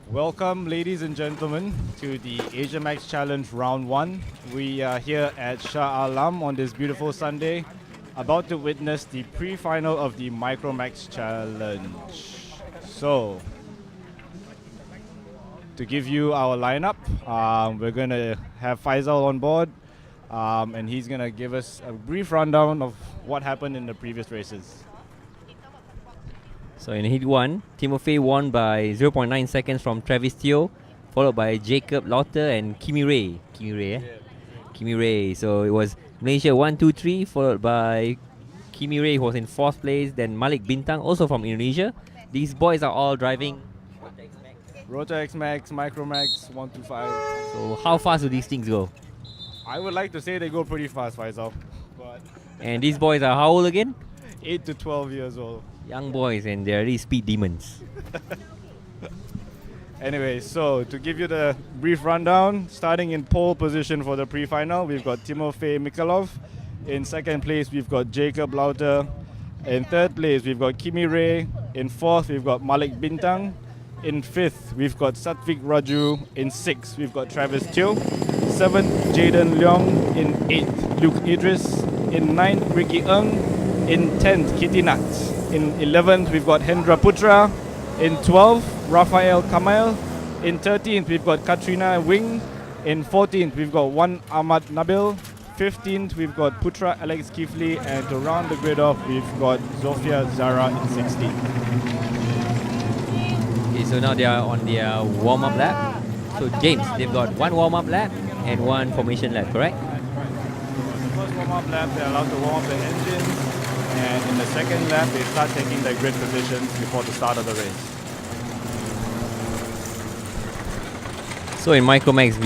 Welcome, ladies and gentlemen, to the Asia Max Challenge Round 1. We are here at Shah Alam on this beautiful Sunday, about to witness the pre-final of the Micromax Challenge. So, to give you our lineup, we're going to have Faisal on board, and he's going to give us a brief rundown of what happened in the previous races. So in Heat 1, Timofey won by 0.9 seconds from Travis Teo, followed by Jacob Lauter and Kimi Ray. Kimi Ray. So it was Malaysia 1, 2, 3, followed by Kimi Ray, who was in 4th place. Then Malik Bintang, also from Indonesia. These boys are all driving Rota X Max, Micromax, 125. So how fast do these things go? I would like to say they go pretty fast, Faisal. But And these boys are how old again? 8 to 12 years old. Young boys, and they're really speed demons. Anyway, so to give you the brief rundown, starting in pole position for the pre-final, we've got Timofey Mikhailov. In 2nd place, we've got Jacob Lauter. In 3rd place, we've got Kimi Ray. In 4th, we've got Malik Bintang. In 5th, we've got Satvik Raju. In 6th, we've got Travis Teo. 7th, Jaden Leong. In 8th, Luke Idris. In 9th, Ricky Ng. In 10th, Kitty Nat. In 11th, we've got Hendra Putra. In 12th, Rafael Kamal. In 13th, we've got Katrina Wing. In 14th, we've got one Ahmad Nabil. 15th, we've got Putra Alex Kifli. And to round the grid off, we've got Zofia Zara in 16th. Okay, so now they are on their warm-up lap. So James, they've got one warm-up lap and one formation lap, correct? The first warm-up lap, they're allowed to warm up the engines. And in the second lap, they start taking their grid positions before the start of the race. So in Micromax,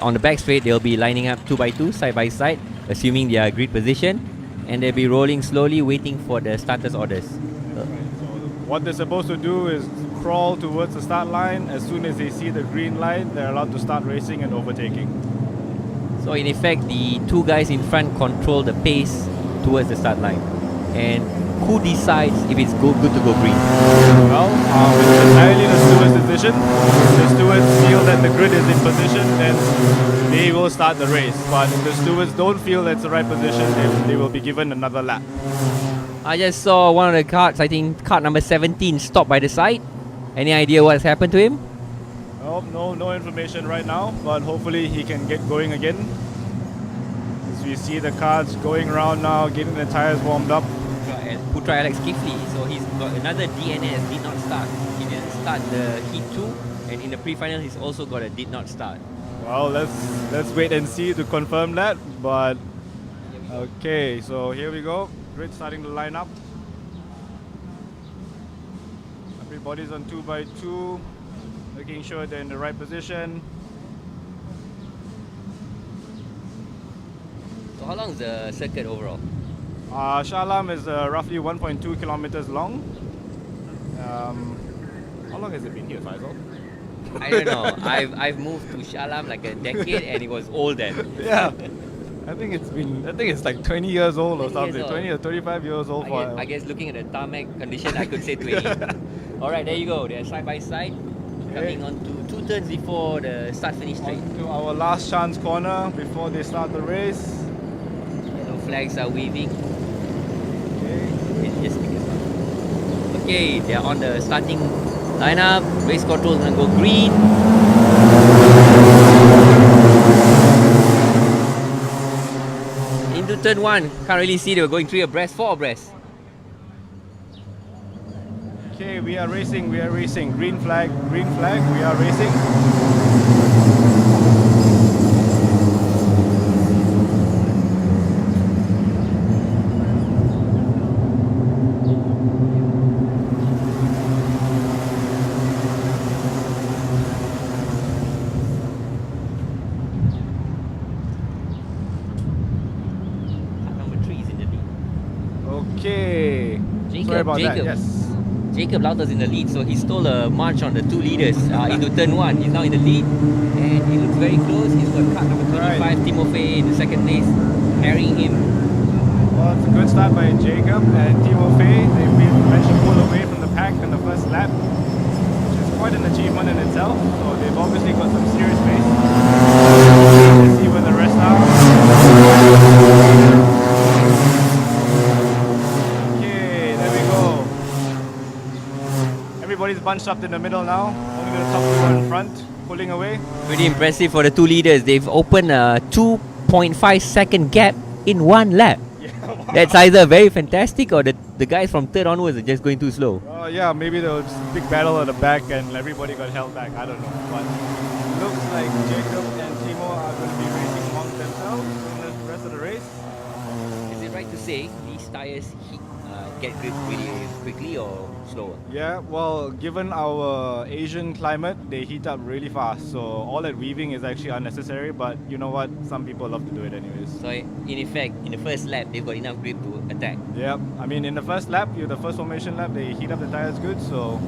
on the back straight, they'll be lining up 2 by 2, side by side, assuming their grid position, and they'll be rolling slowly, waiting for the starters' orders. What they're supposed to do is crawl towards the start line. As soon as they see the green light, they're allowed to start racing and overtaking. So in effect, the 2 guys in front control the pace towards the start line. And who decides if it's good to go green? Well, it's entirely the steward's decision. If the stewards feel that the grid is in position, then they will start the race. But if the stewards don't feel that's the right position, they will be given another lap. I just saw one of the carts, I think cart number 17, stop by the side. Any idea what's happened to him? No information right now, but hopefully he can get going again. As we see the cars going around now, getting the tires warmed up. Putra Alex Kifli, so he's got another DNS, did not start. He didn't start the Heat 2, and in the pre-final he's also got a did not start. Well, let's wait and see to confirm that, but okay, so here we go. Grid starting to line up. Everybody's on 2 by 2, making sure they're in the right position. So how long is the circuit overall? Shah Alam is roughly 1.2 kilometers long. How long has it been here, Faisal? I don't know. I've moved to Shah Alam like a decade, and it was old then. Yeah, I think it's like 20 years old or something. 20 or 35 years old. I guess looking at the tarmac condition, I could say 20. All right, there you go. They're side by side, coming on to 2 turns before the start-finish straight. To our last chance corner before they start the race. Yellow flags are waving. Okay, they're on the starting lineup. Race control is gonna go green. Into turn 1, can't really see, they were going 3 abreast, 4 abreast. Okay, we are racing. Green flag, we are racing. Okay. Sorry about that. Yes. Jacob Lauter's in the lead, so he stole a march on the 2 leaders into turn 1. He's now in the lead, and he looks very close. He's got car number 25, Timofey, in the 2nd place, carrying him. Well, it's a good start by Jacob and Timofey. everybody's bunched up in the middle now. Only the top two are in front, pulling away. Pretty impressive for the two leaders. They've opened a 2.5 second gap in one lap. That's either very fantastic or the guys from third onwards are just going too slow. Yeah, maybe there was a big battle at the back and everybody got held back. I don't know. But it looks like Jacob and Timo are going to be racing amongst themselves in the rest of the race. Is it right to say these tires get grip really quickly or slower? Yeah, well, given our Asian climate, they heat up really fast. So all that weaving is actually unnecessary. But you know what? Some people love to do it anyways. So in effect, in the first lap, they've got enough grip to attack. Yeah, I mean in the first lap, the first formation lap, they heat up the tires good. So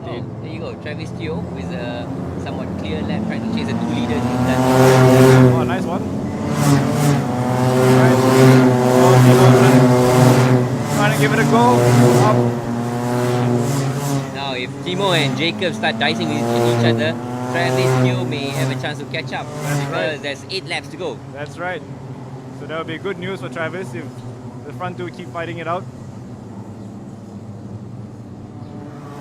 Oh, there you go. Travis Teo with a somewhat clear lap trying to chase the two leaders in that. oh, nice one. Nice. Oh, Timo trying to give it a go. Up. Now, if Timo and Jacob start dicing with each other, Travis Teo may have a chance to catch up because there's 8 laps to go. That's right. So that would be good news for Travis if the front two keep fighting it out.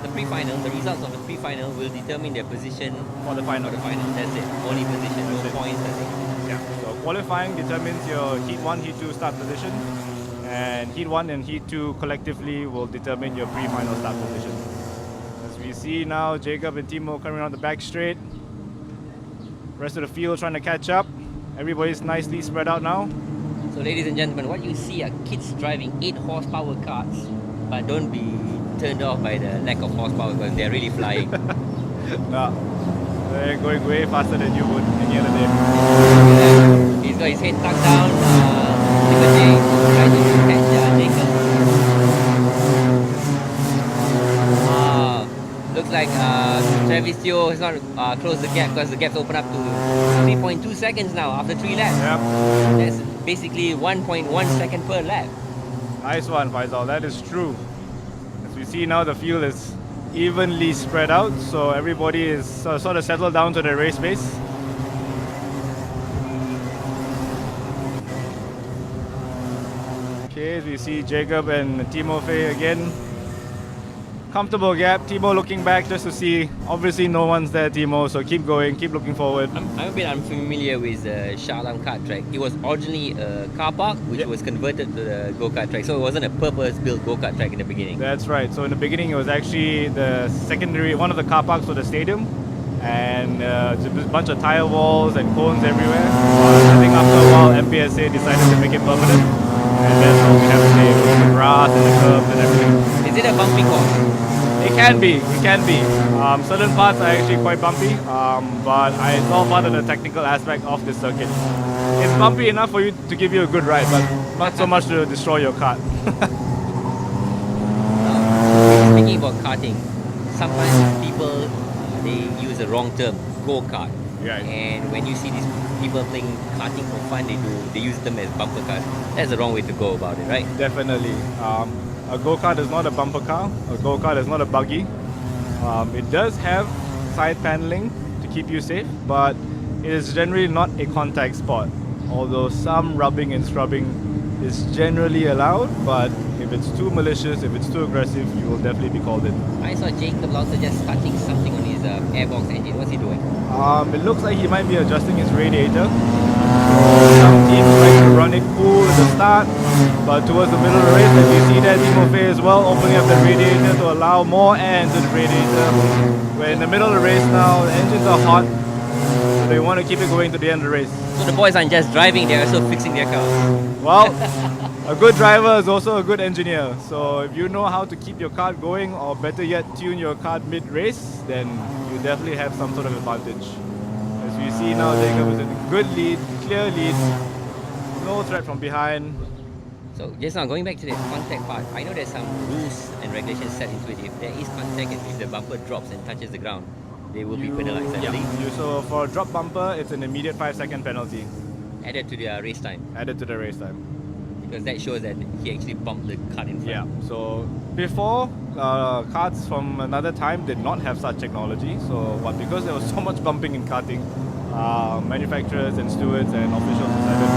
The pre-final, the results of the pre-final will determine their position For the final. for the final. That's it. Only position, no That's it. points. I think. Yeah. So qualifying determines your Heat 1, Heat 2 start position. And Heat 1 and Heat 2 collectively will determine your pre-final start position. As we see now, Jacob and Timo coming around the back straight. Rest of the field trying to catch up. Everybody's nicely spread out now. So, ladies and gentlemen, what you see are kids driving 8 horsepower cars, but don't be turned off by the lack of horsepower because they're really flying. They're going way faster than you would any other day. He's got his head tucked down. Timothy trying to catch Jacob. Looks like Travis Teo has not closed the gap because the gap's opened up to 3.2 seconds now after 3 laps. Yep. That's basically 1.1 second per lap. Nice one, Faisal. That is true. As we see now, the field is evenly spread out, so everybody is sort of settled down to the race pace. Okay, as we see Jacob and Timo Fei again. Comfortable gap. Timo looking back just to see. Obviously, no one's there, Timo, so keep going, keep looking forward. I'm a bit unfamiliar with Shah Alam kart track. It was originally a car park which was converted to the go-kart track, so it wasn't a purpose-built go-kart track in the beginning. That's right. So in the beginning, it was actually the secondary, one of the car parks for the stadium, and it's a bunch of tire walls and cones everywhere. I think after a while, MPSA decided to make it permanent, and that's all we have today with the grass and the curbs and everything. Is it a bumpy course? It can be. Certain parts are actually quite bumpy, but it's all part of the technical aspect of the circuit. It's bumpy enough for you to give you a good ride, but not so much to destroy your kart. Speaking about karting, sometimes people they use the wrong term, go-kart. Right. And when you see these people playing karting for fun, they use them as bumper cars. That's the wrong way to go about it, right? Definitely. A go-kart is not a bumper car. A go-kart is not a buggy. It does have side paneling to keep you safe, but it is generally not a contact sport. Although some rubbing and scrubbing is generally allowed, but if it's too malicious, if it's too aggressive, you will definitely be called in. I saw Jacob Lauter just touching something on his airbox engine. What's he doing? It looks like he might be adjusting his radiator. Some teams like to run it cool at the start, but towards the middle of the race, as you see there, Timo Fei as well, opening up the radiator to allow more air into the radiator. We're in the middle of the race now, the engines are hot, so they want to keep it going to the end of the race. So the boys aren't just driving, they're also fixing their cars. Well, a good driver is also a good engineer. So if you know how to keep your kart going, or better yet, tune your kart mid-race, then you definitely have some sort of advantage. As we see now, Jacob is in a good lead, clear lead, no threat from behind. So just now, going back to the contact part, I know there's some rules and regulations set into it. If there is contact and if the bumper drops and touches the ground, they will be penalized, I believe. So for a drop bumper, it's an immediate 5-second penalty Added to their race time, added to the race time. because that shows that he actually bumped the car in front. Yeah, so before, karts from another time did not have such technology. So because there was so much bumping in karting, manufacturers and stewards and officials decided to.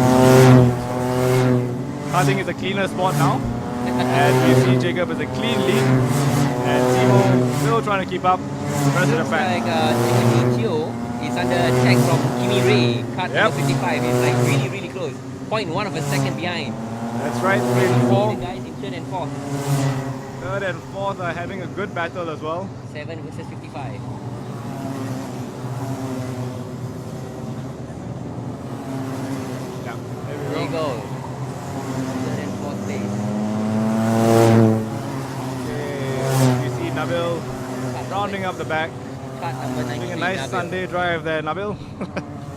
So, karting is a cleaner sport now, And we see Jacob as a clean lead. And Timo still trying to keep up. The rest of the Looks pack. like Timothy Teo is under attack from Kimi Ray. Cut Yep. number 55. It's like really, really close. 0.1 of a second behind. That's right, 3 and The 4. guys in third and fourth. Third and fourth are having a good battle as well. 7 versus 55. Yeah, there There we you go. go. Third and fourth place. Okay, you see Nabil rounding up the back. Cut number 93. Doing a nice Nabil. Sunday drive there, Nabil.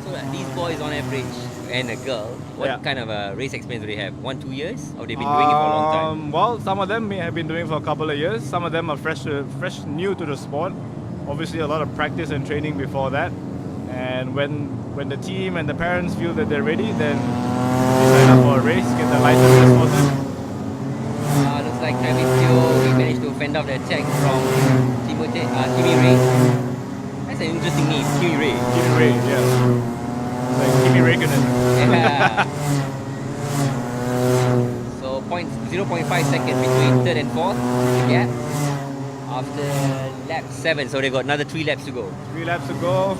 So these boys on average and a girl, what Yeah. kind of a race experience do they have? 1-2 years? Or they've been doing it for a long time? Well, some of them may have been doing it for a couple of years. Some of them are fresh, new to the sport. Obviously, a lot of practice and training before that. And when the team and the parents feel that they're ready, then they sign up for a race, get their licenses sorted. Looks like Travis Teo, he managed to fend off the attack from Kimi Ray. That's an interesting name, Kimi Ray. Kimi Ray, yeah. It's like Kimi Räikkönen. Yeah. So 0.5 seconds between third and fourth, the gap. After lap 7, so they got another 3 laps to go. 3 laps to go.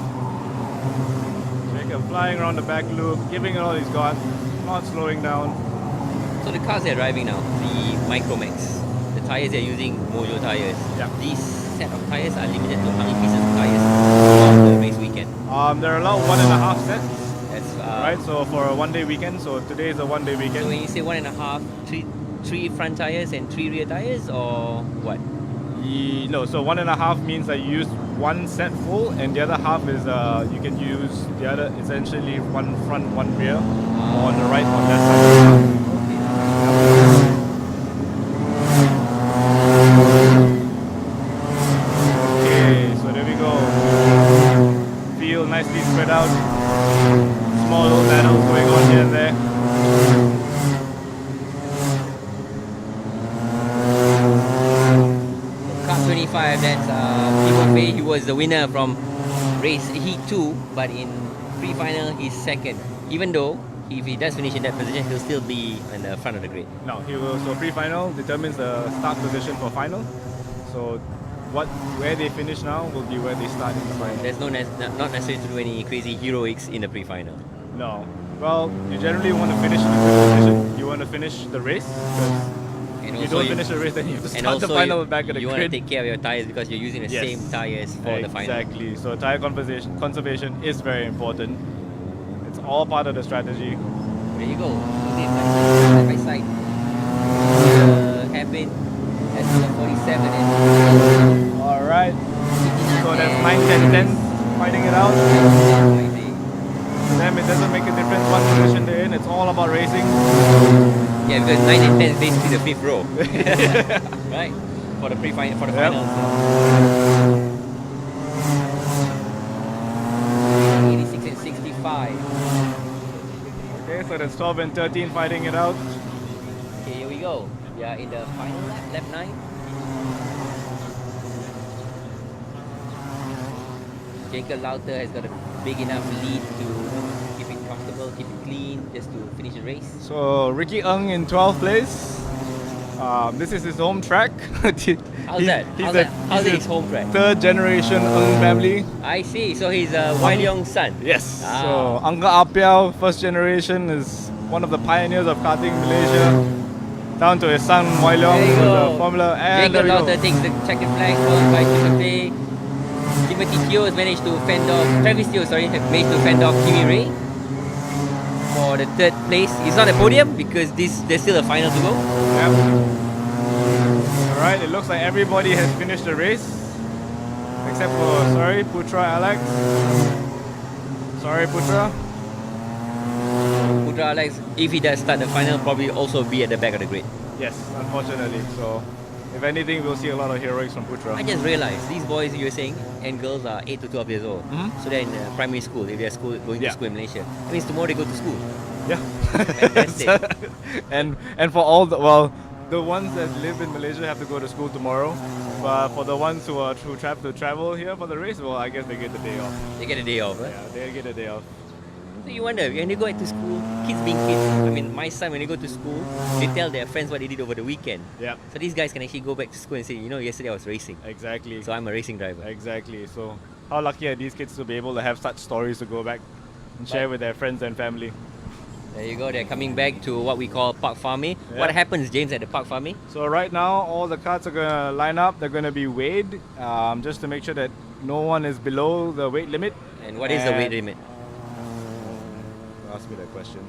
Jacob flying around the back loop, giving it all he's got, not slowing down. So the cars they're driving now, the Micromax, the tires they're using, Mojo tires. Yeah. These set of tires are limited to how many pieces of tires throughout the race weekend. They're allowed 1.5 sets, That's right? So for a 1-day weekend, so today is a 1-day So weekend. when you say 1.5, three front tires and 3 rear tires, or what? No, so 1.5 means that you use 1 set full, and the other half is you can use the other, essentially 1 front, 1 rear, on the right, on that side. Okay, so there we go. Field nicely spread out. Small little battles going on here and there. Car 25, that's Timo Fei. He was the winner from race Heat 2, but in pre-final he's second. Even though if he does finish in that position, he'll still be in the front of the grid. No, he will. So pre-final determines the start position for final. So where they finish now will be where they start in the final. There's not necessary to do any crazy heroics in the pre-final. No. Well, you generally want to finish in a good position. You want to finish the race. Because And if you also don't finish the race, then you have to and start the also final you, back at the you want to grid. take care of your tires because you're using the Yes. same tires for the final. Exactly. So tire conservation is very important. It's all part of the strategy. There you go. Do this side by side. Happen at number 47 and All right. 59 So that's and 9, 10, 10 fighting it out. 10. For them, it doesn't make a difference what position they're in. It's all about racing. Yeah, because 9 and 10 is basically the fifth row. Right? For the pre-final, for the Yep. finals. 86 and 65. Okay, so that's 12 and 13 fighting it out. Okay, here we go. We are in the final lap, lap 9. Jacob Lauter has got a big enough lead to keep it comfortable, keep it clean, just to finish the race. So Ricky Ng in 12th place. This is his home track. How's that? How's he's his home track? Third generation Ng family. I see. So he's Wai Leong's son. Yes. Ah. So Angga Apiao, first generation, is one of the pioneers of karting in Malaysia. Down to his son Wai Leong, There you who's go. a Formula. And there Jacob we go. Lauter takes the checkered flag, followed by Timothy. Timothy Teo has managed to fend off, Travis Teo, sorry, has managed to fend off Kimi Ray for the 3rd place. It's not a podium because there's still a final to go. Yep. All right. It looks like everybody has finished the race, except for Putra Alex. Sorry, Putra. Putra Alex, if he does start the final, probably also be at the back of the grid. Yes, unfortunately. So, if anything, we'll see a lot of heroics from Putra. I just realized these boys you were saying and girls are 8 to 12 years old. Mhm. So they're in primary school, if they're going Yeah. to school in Malaysia. That means tomorrow they go to school. Yeah. Fantastic. and for the ones that live in Malaysia have to go to school tomorrow. But for the ones who have to travel here for the race, well, I guess they get the day off. They get a day off. Huh? Yeah, they get a day off. So you wonder, when they go back to school, kids being kids, I mean, my son, when they go to school, they tell their friends what they did over the weekend. Yeah, So these guys can actually go back to school and say, you know, yesterday I was racing. exactly. So I'm a racing driver. Exactly. So, how lucky are these kids to be able to have such stories to go back and share with their friends and family? There you go, they're coming back to what we call Park Farmé. Yeah. What happens, James, at the Park Farmé? So right now, all the carts are gonna line up. They're gonna be weighed, just to make sure that no one is below the weight limit. And what is the weight limit? Ask me that question.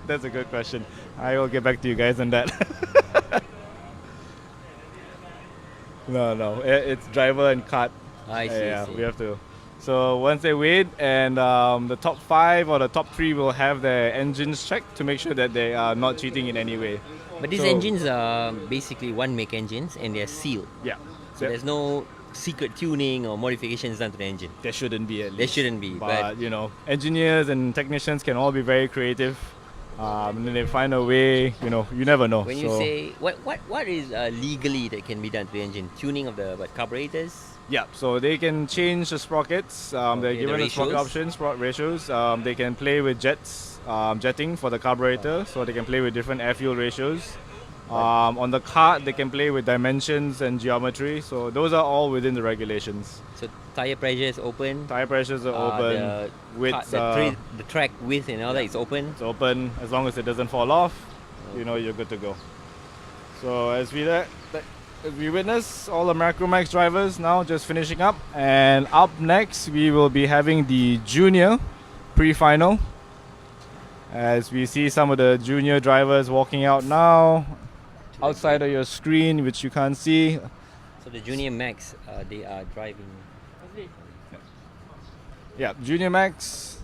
That's a good question. I will get back to you guys on that. No, it's driver and cart. I see, Yeah, I see. we have to. So once they weighed, and the top 5 or the top 3 will have their engines checked to make sure that they are not cheating in any way. But these So- engines are basically one-make engines and they're sealed. Yeah. So there's no secret tuning or modifications done to the engine. There shouldn't be at least. There shouldn't be, But you know, engineers and technicians can all be very creative. And then they find a way. You know, you never know. When you So, say, what is legally that can be done to the engine? Tuning of the carburetors? yeah, so they can change the sprockets. They're Okay, the given the sprocket ratios. options, sprocket ratios. They can play with jets, jetting for the carburetor, so they can play with different air fuel ratios. On the cart, they can play with dimensions and geometry. So those are all within the regulations. So tire pressure is open. Tire pressures are open. The, Widths the track width and all that is open. It's open as long as it doesn't fall off. You know you're good to go. So as we witness all the Macromax drivers now just finishing up, and up next we will be having the junior pre-final. As we see some of the junior drivers walking out now, outside of your screen, which you can't see. So the Junior Max, they are driving. Yeah, Junior Max.